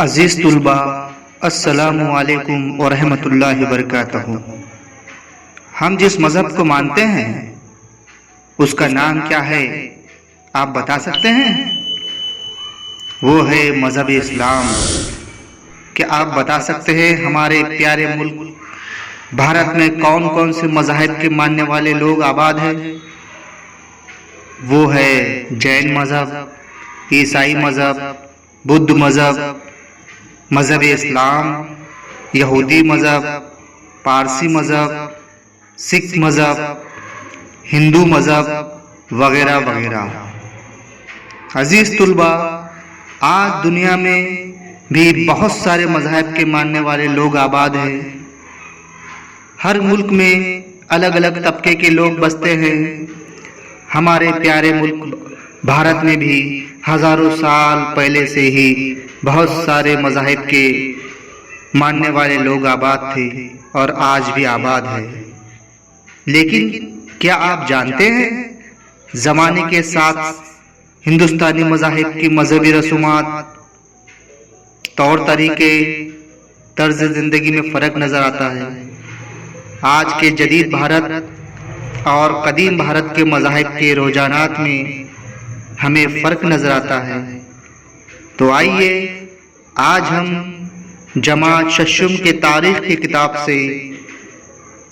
अजीज़ तुलबा, अस्सलामु अलैकुम व रहमतुल्लाहि व बरकातहू। हम जिस मज़हब को मानते हैं उसका नाम क्या है आप बता सकते हैं? वो है मज़हब इस्लाम। क्या आप बता सकते हैं हमारे प्यारे मुल्क भारत में कौन कौन से मज़ाहिब के मानने वाले लोग आबाद हैं? वो है जैन मज़हब, ईसाई मज़हब, बुद्ध मज़हब, मज़हब इस्लाम, यहूदी मज़हब, पारसी मज़हब, सिख मज़हब, हिंदू मज़हब वगैरह वगैरह। अजीज़ तुलबा, आज दुनिया में भी बहुत सारे मज़ाहिब के मानने वाले लोग आबाद हैं। हर मुल्क में अलग अलग तबके के लोग बसते हैं। हमारे प्यारे मुल्क भारत में भी हज़ारों साल पहले से ही बहुत सारे मज़ाहिब के मानने वाले लोग आबाद थे और आज भी आबाद है। लेकिन क्या आप जानते हैं ज़माने के साथ हिंदुस्तानी मज़ाहिब की मजहबी रसूमात, तौर तरीके, तर्ज ज़िंदगी में फ़र्क नज़र आता है। आज के जदीद भारत और कदीम भारत के मज़ाहिब के रुझानात में हमें फ़र्क नज़र आता है। तो आइए आज हम जमात शशुम के तारीख़ की किताब से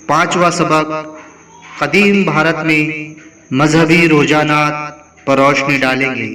5वां सबक कदीम भारत में मजहबी रुझानात पर रोशनी डालेंगे।